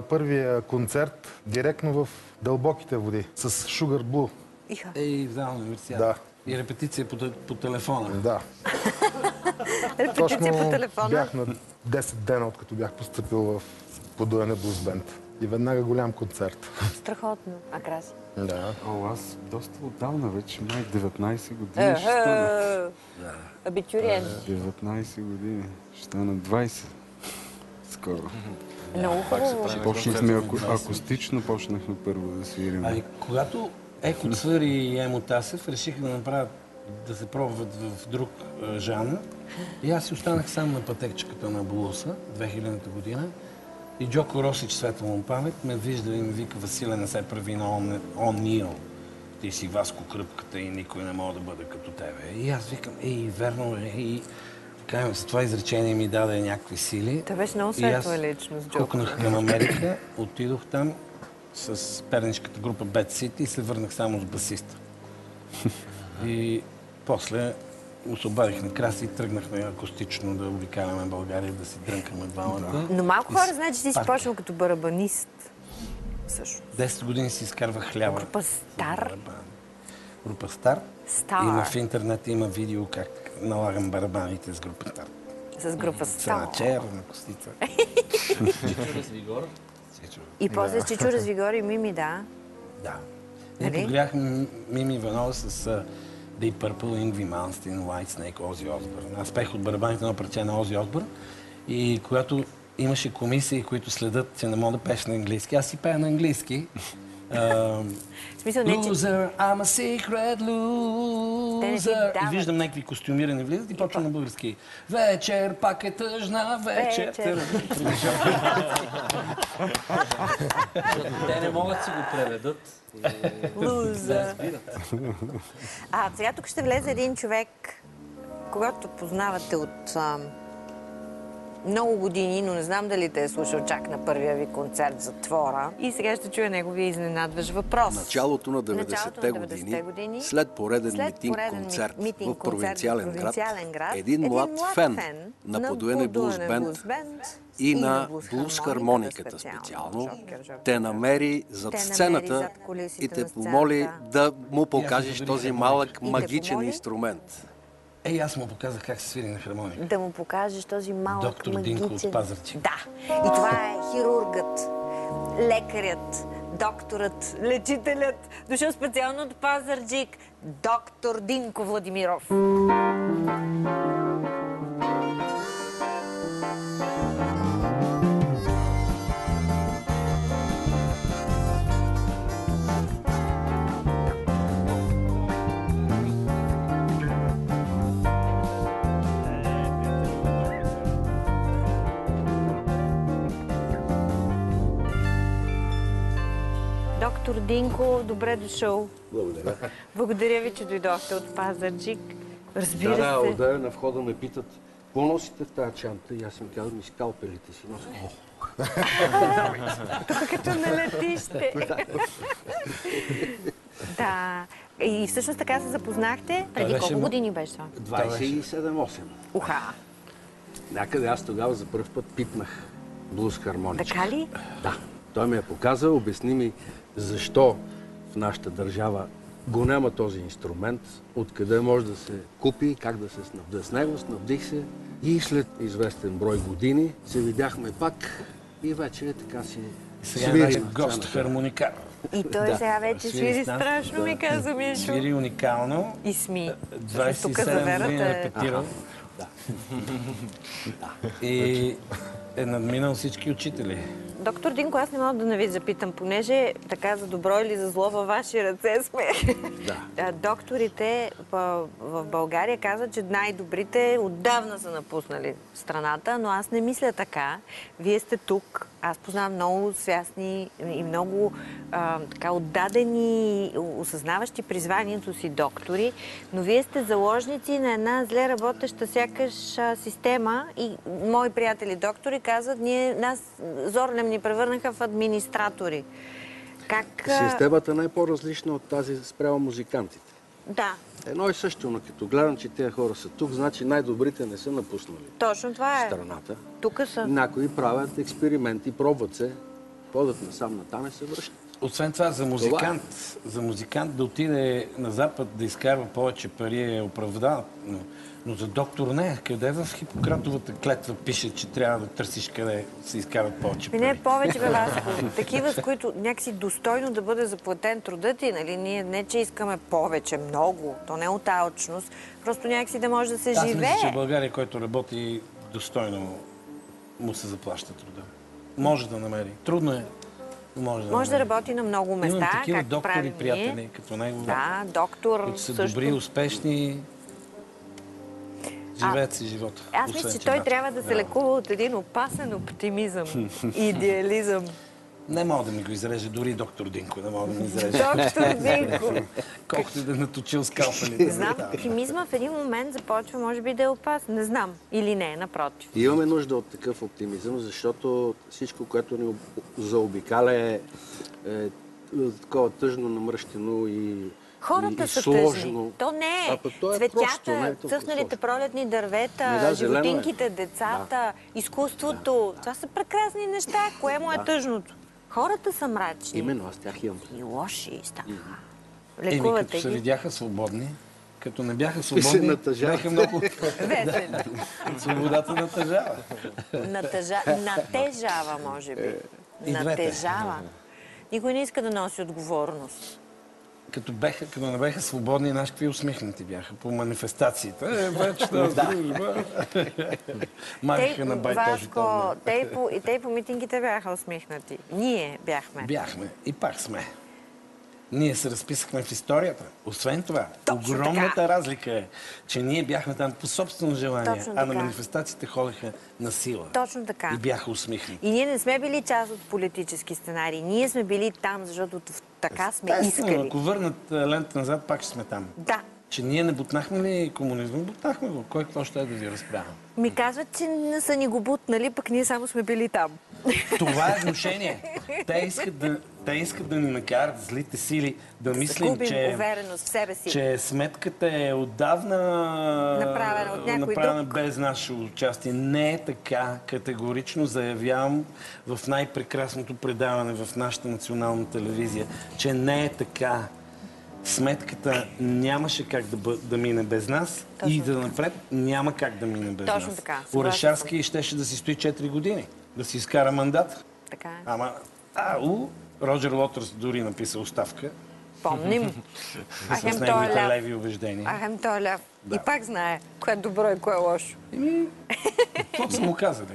D: първия концерт директно в дълбоките води с Sugar Blue.
C: Ей, в зала на университет.
D: Да.
C: И репетиция по телефона.
D: Да.
A: Репетиция по телефона?
D: Бях на 10 дена, откато бях поступил в подуяне Блуз бенд. И веднага голям концерт.
A: Страхотно. А Краси?
D: Да.
F: Аз доста отдавна вече, май 19 години ще стана.
A: Абитуриент.
F: 19 години. Ще стана 20. Скоро.
A: Много хубаво.
F: Почнахме акустично, почнахме първо да свирим.
C: Ами, когато Еко Цвър и Емо Тасев решиха да се пробват в друг жанр, и аз си останах сам на пътекчката на блуса, 2000-та година. И Джоко Росич, светла му памет, ме вижда и ми вика: Василе, не се прави на он Нил. Ти си Васко Кръпката и никой не може да бъде като тебе. И аз викам: верно е. И с това изречение ми даде някакви сили.
A: Той беше много светла личност, Джоко.
C: Кукнах към Америка, отидох там с пернишката група Bad City и се върнах само с басиста. И после се обадих на Краси и тръгнахме акустично да обикаляме България, да си дрънкаме двамата.
A: Но малко хора знаят, че ти си почнал като барабанист. Също.
C: 10 години си изкарвах хляба.
A: Група Стар?
C: Група Стар.
A: И
C: в интернет има видео как налагам барабаните с група Стар.
A: С група Стар.
C: На чер, на костица.
G: Чичо Развигор.
A: И после с Чичо Развигор и Мими, да.
C: Да. Ние подгрях Мими Иванова с Deep Purple, Yngwie Malmsteen, Whitesnake, Ози Осбърн. Аз пех от барабаните на парче на Ози Осбърн. И когато имаше комисии, които следят, че не мога да пееш на английски, аз си пея на английски. Loser, I'm a secret loser. И виждам някакви костюмирани влизат и почвам на български. Вечер, пак е тъжна вечер.
G: Те не могат да си го преведат.
A: Лузър. Сега тук ще влезе един човек, когато познавате от много години, но не знам дали те е слушал чак на първия ви концерт в затвора. И сега ще чуя неговия изненадващ въпрос.
I: Началото на 90-те години, след пореден митинг-концерт в провинциален град, един млад фен на подуяне Блуз Бенд и на блуз хармониката специално, те намери зад сцената и те помоли да му покажеш този малък магичен инструмент.
C: Ей, аз му показах как се свири на хармоника.
A: Да му покажеш този малък
C: Доктор Динко от Пазарджик.
A: Да. И това е хирургът, лекарят, докторът, лечителят, дошъл специално от Пазарджик, доктор Динко Владимиров. Доктор Динко, добре дошъл.
I: Благодаря.
A: Благодаря ви, че дойдохте от Пазарджик. Разбира се.
I: Да, отдаве на входа ме питат, какво носите в тази чанта? И аз им казвам, и скалпелите си нося.
A: Тук като на летище. Да. И всъщност така се запознахте. Преди колко години беше това?
I: 27-8.
A: Уха.
I: Някъде аз тогава за първ път пипнах блуз хармоничка.
A: Така ли?
I: Да. Той ми я показа, обясни ми защо в нашата държава го няма този инструмент, откъде може да се купи, как да се снабдя с него. Снабдих се и след известен брой години се видяхме пак и вече така си
C: сега е гост хармоникар.
A: И той сега вече свири страшно, ми каза Мишо.
C: Свири уникално.
A: И сми.
C: 27 години репетирал. И е надминал всички учители.
A: Доктор Динко, аз не мога да не ви запитам, понеже така за добро или за зло във ваши ръце сме. Да. Докторите в България казват, че най-добрите отдавна са напуснали страната, но аз не мисля така. Вие сте тук. Аз познавам много свясни и много така отдадени, осъзнаващи призванието си доктори, но вие сте заложници на една зле работеща сякаш система и мои приятели доктори казват, нас зорлем ни превърнаха в администратори.
I: Системата не е по-различна от тази спрямо музикантите.
A: Да.
I: Едно и също, но като гледам, че тези хора са тук, значи най-добрите не са напуснали
A: точно това е.
I: Страната.
A: Тук са.
I: Някои правят експерименти, пробват се, ходят насам натам и се връщат.
C: Освен това, за музикант да отиде на Запад да изкарва повече пари е оправдано. Но за доктор не. Къде в Хипократовата клетва пише, че трябва да търсиш къде се изкарват повече пари?
A: Не повече, бе, Васко. Такива, с които някакси достойно да бъде заплатен трудът ти, нали? Ние не, че искаме повече, много. То не е от алчност. Просто някакси да може да се живее.
C: Аз мисля, че в България, който работи достойно, му се заплаща труда. Може да намери. Трудно е. Може
A: да работи на много места,
C: имам такива
A: както
C: доктори,
A: правим
C: приятели, като него.
A: Да, доктор
C: които са
A: също.
C: добри, успешни. Живеят си живота.
A: Аз мисля, че той трябва да се лекува от един опасен оптимизъм, идеализъм.
C: Не мога да ми го изреже, дори доктор Динко не мога да ми изреже.
A: Доктор Динко!
C: Колкото и да наточил скалпелите.
A: Знам, оптимизма в един момент започва, може би, да е опасен. Не знам. Или не, напротив.
I: Имаме нужда от такъв оптимизъм, защото всичко, което ни заобикаля е такова тъжно, намръщено и
A: хората са
I: сложно.
A: тъжни. То не е. Цветята, цъфналите пролетни дървета, животинките, децата, изкуството. Това са прекрасни неща. Кое му е тъжното? Хората са мрачни.
I: Именно, аз тях имам.
A: И лоши станаха.
C: Лекувате ги. Като се видяха свободни, като не бяха свободни, бяха много...
A: Весели.
C: Свободата натъжава.
A: Натежава, може би. Натежава. Никой не иска да носи отговорност.
C: Като не бяха свободни, знаеш какви усмихнати бяха по манифестациите. Вечна дружба. Махаха на байтажите.
A: Те и по митингите бяха усмихнати. Ние бяхме.
C: Бяхме. И пак сме. Ние се разписахме в историята. Освен това, огромната разлика е, че ние бяхме там по собствено желание, а на манифестациите ходеха на сила.
A: Точно така.
C: И бяха усмихнати.
A: И ние не сме били част от политически сценарии. Ние сме били там, защото така сме искали.
C: Ако върнат лента назад, пак ще сме там.
A: Да.
C: Че ние не бутнахме ли комунизма? Бутнахме го. Кой какво ще е да ви разправя?
A: Ми казват, че не са ни го бутнали, пък ние само сме били там.
C: Това е внушение. Те искат да ни накарат злите сили да мислим, че сметката е отдавна направена без наше участие. Не е така. Категорично заявявам в най-прекрасното предаване в нашата национална телевизия, че не е така. сметката нямаше как да мине без нас и да напред няма как да мине без нас.
A: Точно така.
C: Орешарски щеше да си стои 4 години, да си изкара мандат.
A: Така е.
C: Ама, Роджер Лотърс дори написа оставка.
A: Помним.
C: С неговите леви убеждения.
A: Ахем той е ляв. И пак знае кое е добро и кое е лошо.
C: Това са му казали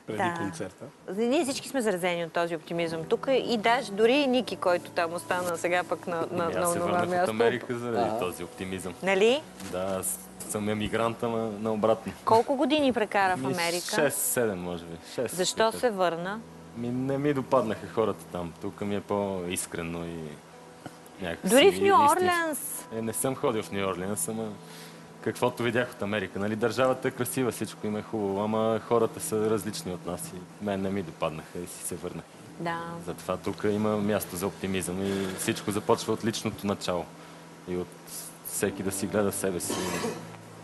C: преди концерта.
A: Ние всички сме заразени от този оптимизъм тук и даже дори и Ники, който там остана сега пък на това място.
E: Аз се върнах от Америка заради този оптимизъм.
A: Нали?
E: Да, аз съм емигрант, ама наобратно.
A: Колко години прекара в Америка?
E: 6-7, може би. 6,
A: Защо се върна?
E: Не ми допаднаха хората там. Тук ми е по-искрено и някакси...
A: Дори в Ню Орлеанс?
E: Не съм ходил в Ню Орлеанс, ама каквото видях от Америка. Нали, държавата е красива, всичко им е хубаво, ама хората са различни от нас и мен не ми допаднаха и си се върнах.
A: Да.
E: Затова тук има място за оптимизъм и всичко започва от личното начало и от всеки да си гледа себе си.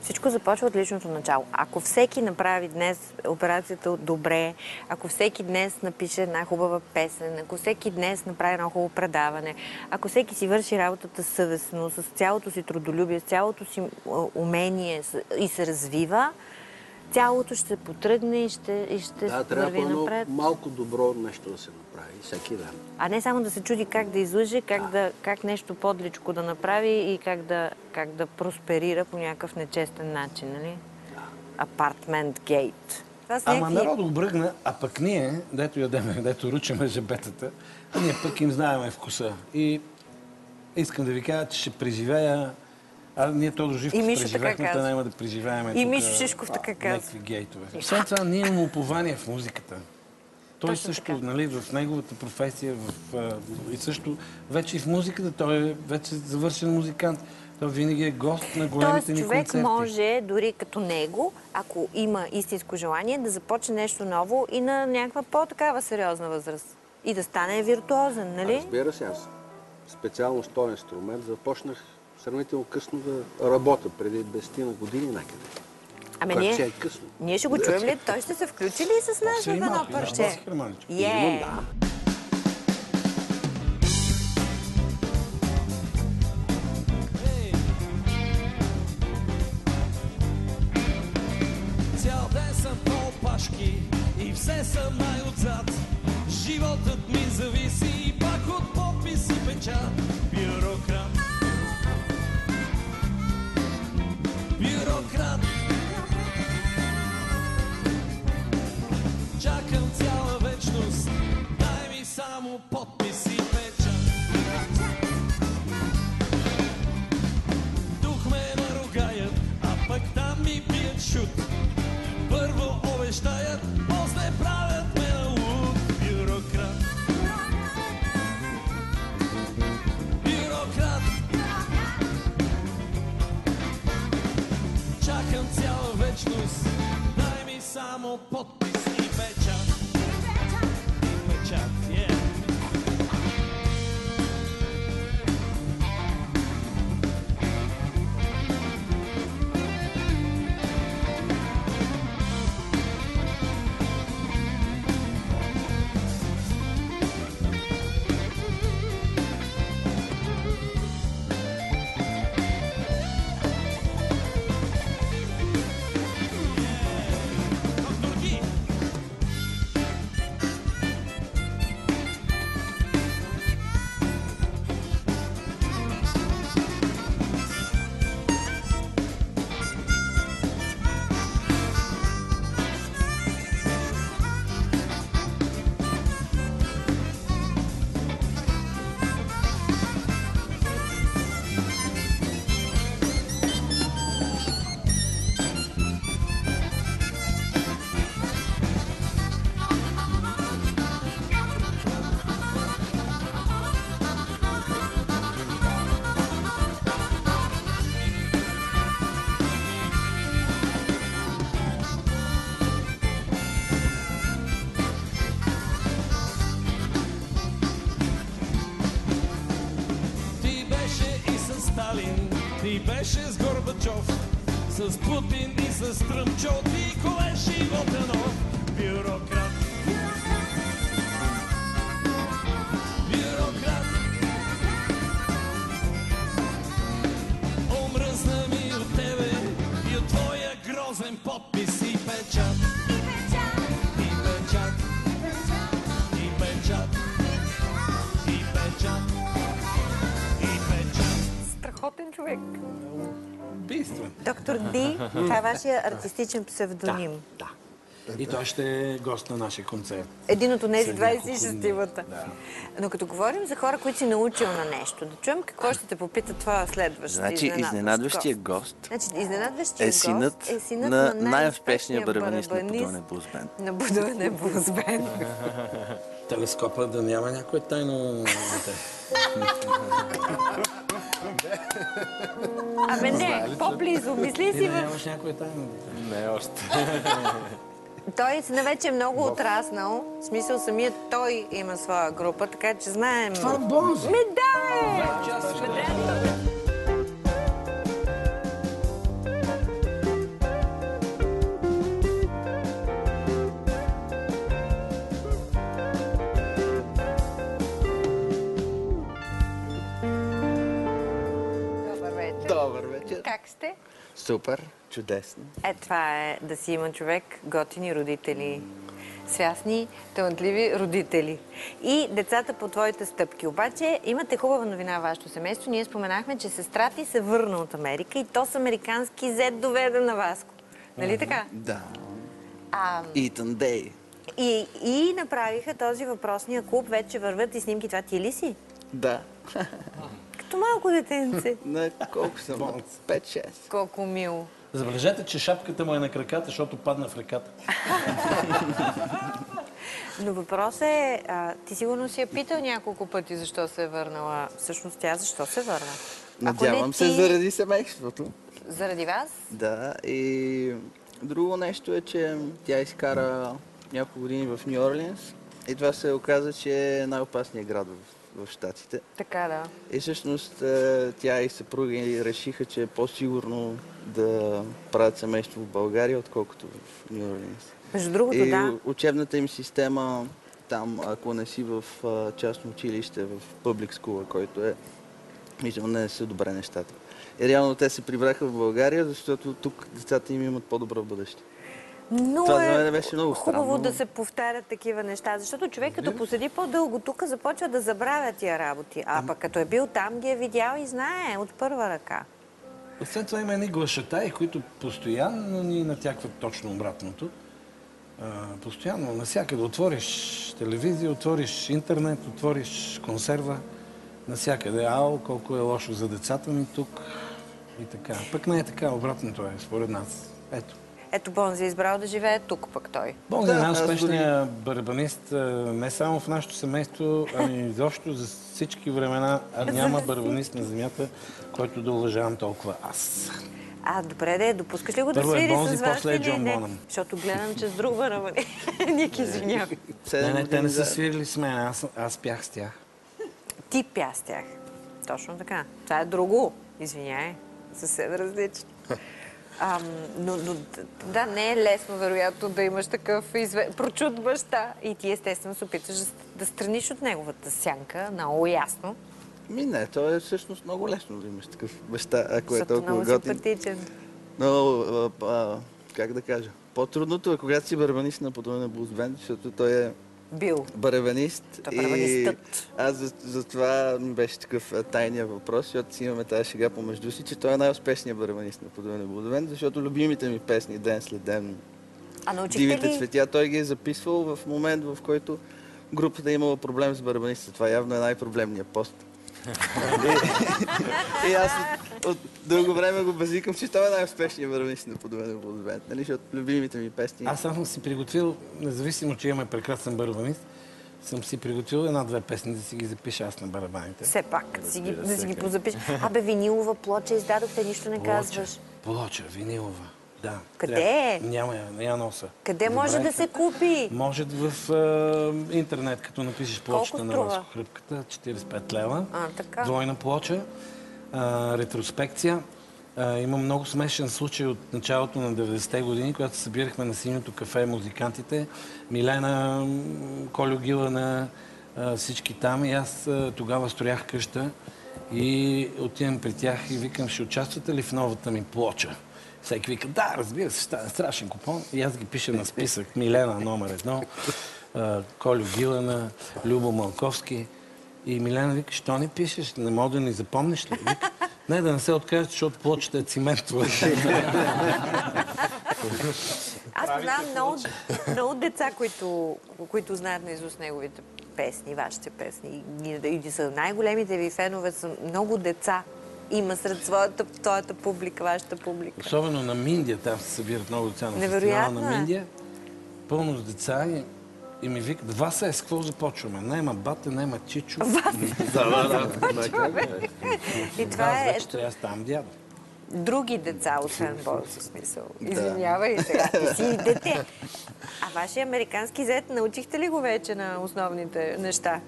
A: Всичко започва от личното начало. Ако всеки направи днес операцията добре, ако всеки днес напише една хубава песен, ако всеки днес направи едно хубаво предаване, ако всеки си върши работата съвестно, с цялото си трудолюбие, с цялото си умение и се развива, цялото ще потръгне и ще върви напред.
I: Да, малко добро нещо да се направи всеки ден.
A: А не само да се чуди как да излъже, как нещо подличко да направи и как да просперира по някакъв нечестен начин, нали? Апартмент гейт.
C: Ама народу бръгна, а пък ние, дето ядеме, дето ручаме жебетата, ние пък им знаеме вкуса. И искам да ви кажа, че ще преживея. Ние Тодор Живков преживяхме, да няма да преживееме
A: и Мишо Шишков така казва.
C: Някакви гейтове. Освен това, ние имаме упование в музиката. Той също, нали, в неговата професия, и също вече и в музиката, той е вече завършен музикант. Той винаги е гост на големите ни концерти.
A: Човек може, дори като него, ако има истинско желание, да започне нещо ново и на някаква по-такава сериозна възраст. И да стане виртуозен, нали?
I: Разбира се, аз специално с този инструмент започнах сравнително късно да работя, преди 10 години някъде.
A: Ами ние ще го чуем ли? Той ще се включи ли с нас в едно парче?
H: Цял ден съм по опашки и все съм най-отзад. Животът ми зависи и пак от подпис и печат. Бюрократ. Бюрократ. Чакам цяла вечност, дай ми само подпис и печат. Дух ме наругаят, а пък там ми пият шут. Първо обещаят, после правят ме на луд. Бюрократ. Бюрократ. Чакам цяла вечност, дай ми само подпис и печат. И печат, Ти беше с Горбачов, с Путин и с Тръмчо, ти кое живота нов. Бюрократ. Бюрократ. печат, и печат, и печат, и печат, и печат.
A: Страхотен човек.
C: Убийствен.
A: Доктор Ди, това е вашия артистичен псевдоним.
C: Да. И той ще е гост на нашия концерт.
A: Един от тези
C: След няколко
A: 26-тимата.
C: дни. Да.
A: Но като говорим за хора, които си научил на нещо, да чуем какво ще те попита твоя следващ
J: Изненадващия гост
A: изненадващия
J: е синът на най-успешния барабанист на Будуване Блуз Бенд.
A: На Будуване Блуз Бенд.
C: Телескопа да няма някое тайно дете.
A: Абе не, по-близо, мисли
C: Ти
A: си
C: не
A: в...
C: нямаш някое тайно дете.
E: Не, още.
A: Той вече е много отраснал. В смисъл, самият той има своя група, така че знаем...
C: Това е Бонзи.
A: Да, Добър вечер.
J: Добър вечер.
A: Как сте?
J: Супер, чудесно.
A: Това е да си има човек, готини родители, свясни, талантливи родители. И децата по твоите стъпки. Обаче имате хубава новина в вашето семейство. Ние споменахме, че сестра ти се върна от Америка и то с американски зет доведе на Васко. Нали така?
J: Да. Итан Дей.
A: И направиха този въпросния клуб. Вече вървят и снимки. Това ти ли си?
J: Да.
A: Като малко детенце.
J: На колко съм? 5-6.
A: Колко мило.
C: Забележете, че шапката му е на краката, защото падна в реката.
A: Но въпросът е, ти сигурно си я питал няколко пъти защо се е върнала. Всъщност тя защо се върна?
J: Надявам се заради семейството.
A: Заради вас?
J: Да, и друго нещо е, че тя изкара няколко години в Ню Орлианс и това се оказа, че е най-опасният град в Щатите.
A: Така, да.
J: И всъщност тя и съпруги решиха, че е по-сигурно да правят семейство в България, отколкото в Ню Орлианс.
A: Между другото,
J: и
A: да.
J: учебната им система там, ако не си в частно училище, в публик скула, който е, мисля, не са добре нещата. И реално те се прибраха в България, защото тук децата им имат по-добро бъдеще.
A: Но
J: това за мен беше много
A: хубаво
J: странно.
A: да се повтарят такива неща, защото човек като поседи по-дълго тук, започва да забравя тия работи. А пък като е бил там, ги е видял и знае от първа ръка.
C: Освен това има едни глашатаи, които постоянно ни натякват точно обратното. Постоянно, навсякъде отвориш телевизия, отвориш интернет, отвориш консерва, навсякъде. Колко е лошо за децата ми тук и така. Пък не е така, обратното е, според нас. Ето.
A: Ето Бонзи е избрал да живее тук пък той.
C: Бонзи е най-успешният барабанист не само в нашето семейство, ами изобщо за всички времена. Няма барабанист на земята, който да уважавам толкова аз.
A: Добре де, допускаш ли го да свири с вас или не? Защото гледам, че с друг барабанист. Ники, извинявам.
C: Не, те не са свирили с мен, аз пях с тях.
A: Ти пя с тях. Точно така. Това е друго. Извиняй. Съвсем различно. Но да, не е лесно, вероятно, да имаш такъв прочут баща. И ти естествено се опиташ да страниш от неговата сянка, много ясно.
J: Не, то е всъщност много лесно да имаш такъв баща, ако е толкова
A: готин. Много симпатичен.
J: Но, как да кажа, по-трудното е, когато си барабанист на Будуване Блуз Бенд, защото той е
A: бил
J: барабанист. И аз за това ми беше такъв тайния въпрос, защото си имаме тази шега помежду си, че той е най-успешният барабанист на Будуване Блуз Бенд, защото любимите ми песни ден след ден, Дивите цветя, той ги е записвал в момент, в който групата е имала проблем с барабаниста. Това явно е най-проблемният пост. И аз от дълго време го базикам, че това е най-успешният барабанист на Будуване Блуз Бенд, нали, защото любимите ми песни...
C: Аз съм си приготвил, независимо, че имаме прекрасен барабанист, съм си приготвил една-две песни да си ги запиша аз на барабаните.
A: Все пак, да си ги позапишеш. Винилова плоча издадохте, нищо не казваш.
C: Плоча, винилова. Да.
A: Къде?
C: Няма я носа.
A: Къде може да се купи?
C: Може в интернет, като напишеш плочата на Васко Хръпката, 45 лева.
A: Така.
C: Двойна плоча, ретроспекция. Има много смешен случай от началото на 90-те години, когато се събирахме на Синьото кафе музикантите. Милена, Колю Гила, всички там. И аз тогава строях къща и отивам при тях и викам, ще участвате ли в новата ми плоча? Всеки вика, да, разбира се, ще е страшен купон. И аз ги пиша на списък. Милена номер 1, Колю Гилана, Любо Малковски. И Милена вика, що не пишеш? Не мога да ни запомниш ли? Вика, не, да не се откажеш, защото плочата е циментова.
A: Аз познавам много деца, които знаят наизуст неговите песни, вашите песни. И са най-големите ви фенове, са много деца. Има сред твоята публика, вашата публика.
C: Особено на Миндия, там се събират много деца на фестивала на Миндия. Пълно с деца и ми викат, Вася, с какво започваме? Найма бате, найма чичо.
A: Да. И това е...
C: Вече трябва да ставам дядо.
A: Други деца, освен Бойко, смисъл. Извинявай сега, ти си дете. А вашия американски зет, научихте ли го вече на основните неща?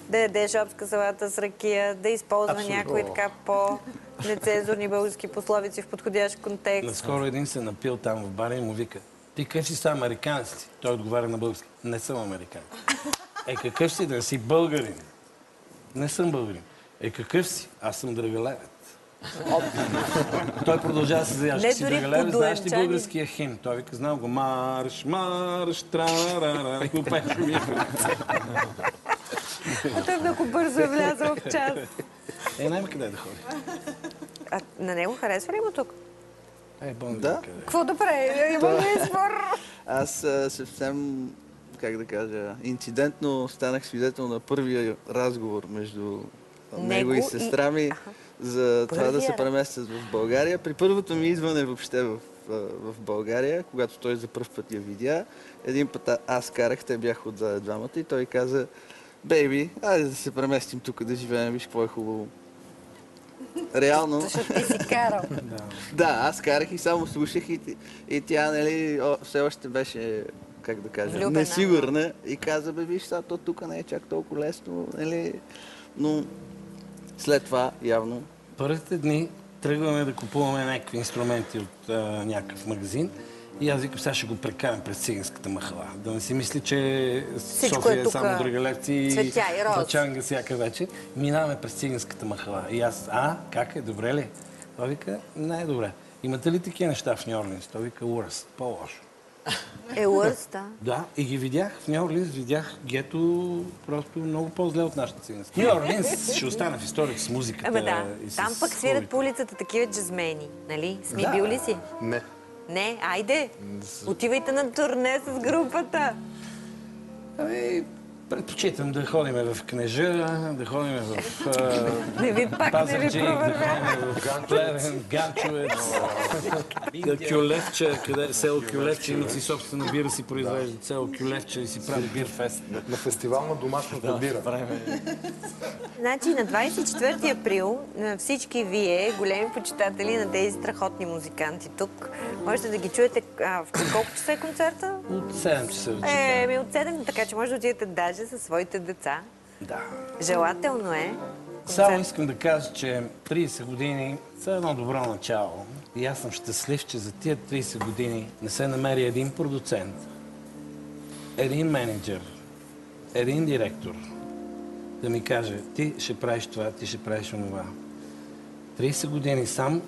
A: Да ядеш обска салата с ракия, да използва някои така по-нецензурни български пословици в подходящ контекст.
C: Наскоро един се напил там в бара и му вика, ти какъв си са американец си? Той отговаря на български. Не съм американец. Какъв си да си българин? Не съм българин. Какъв си? Аз съм драгалевец. Той продължава да се заяжда. Си драгалевец, знаеш ли българския химн? Той вика, знам го, марш, марш, тра-ра-ра, и го пеше ми.
A: Той много бързо е влязъл в час.
C: Няма къде да ходи.
A: А на него харесва ли му тук?
C: Да.
A: Какво да прави? Има ли спор?
J: Аз съвсем, как да кажа, инцидентно станах свидетел на първия разговор между него и сестра ми за това да се преместят в България. При първото ми идване въобще в България, когато той за пръв път я видя, един път аз карах, те бяха отзад двамата и той каза, бейби, айде да се преместим тук да живеем, виж какво е хубаво. Реално.
A: Защото ти си карал.
J: Да, аз карах и само слушах и тя, нали, все още беше, как да кажа, несигурна и каза, бе, виж, то тук не е чак толкова лесно, нали, но след това явно.
C: Първите дни тръгваме да купуваме някакви инструменти от някакъв магазин и аз викам, сега ще го прекарам през циганската махала. Да не си мисли, че София е само драгалевци и пачанга всяка вече. Минаваме през циганската махала. И аз, как е, добре ли? Той вика, не е добре. Имате ли такива неща в Ню Орлинс? Той вика, worse, по-лошо.
A: Worse, да.
C: Да, и ги видях в Ню Орлинс, видях гето просто много по-зле от нашата циганска. Ню Орлинс ще остане в историята с музиката. И с...
A: Там пък свират по улицата такива джазмени, нали? Сми бил ли си?
D: Не.
A: Не, айде, отивайте на турне с групата.
C: Предпочитам да ходим в Кнежа, да ходим в
A: Пазарджик,
C: да ходим в Плевен, Ганчовец, Кюлевче, село Кюлевче, имат си собствена бира, си произвеждат село Кюлевче и си правят бирфест.
D: На фестивал на домашната бира.
A: Значи на 24 април всички вие, големи почитатели на тези страхотни музиканти тук, можете да ги чуете в колко часа е концерта?
C: От 7 часа.
A: От 7, така че може да отидете даже със своите деца.
C: Да.
A: Желателно е.
C: Само искам да кажа, че 30 години са едно добро начало. И аз съм щастлив, че за тия 30 години не се намери един продуцент, един менеджер, един директор да ми каже, ти ще правиш това, ти ще правиш онова. 30 години сам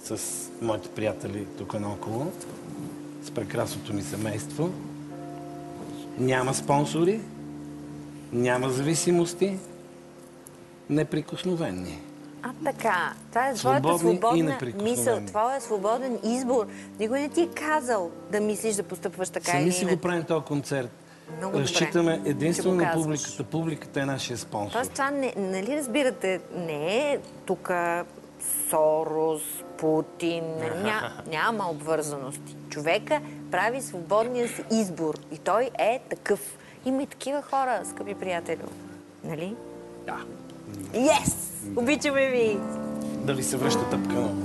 C: с моите приятели тук наоколо, с прекрасното ми семейство. Няма спонсори, няма зависимости, неприкосновени.
A: Така. Това е твоята свободна мисъл. Това е свободен избор. Никой не ти е казал да мислиш да постъпваш така или иначе.
C: Сами си го правим този концерт. Разчитаме единствено на публиката. Публиката е нашия спонсор.
A: Тоест това, нали разбирате, не е тук Сорос, Путин, няма обвързаности. Човека прави свободния си избор и той е такъв. Има и такива хора, скъпи приятели. Нали?
C: Да.
A: Yes! Обичаме ви!
C: Да ви се връща тъпкано.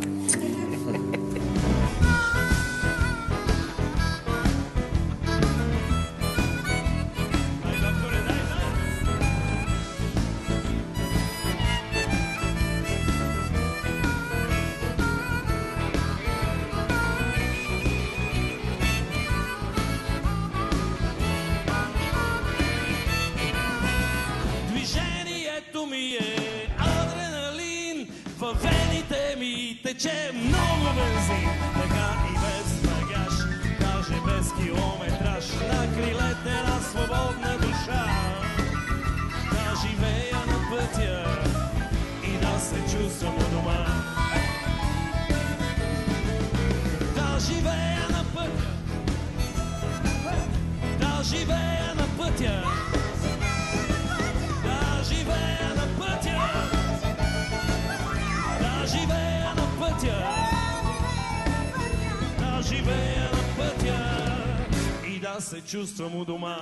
H: Движението ми е адреналин, във вените ми и тече много бензин, така и без багаж, даже без километраж, на крилете на свободна душа. Да живея на пътя и да се чувствам у дома. Да живея на пътя, да живея на пътя, да живея на пътя, да живея на пътя, да живея на пътя и да се чувствам у дома.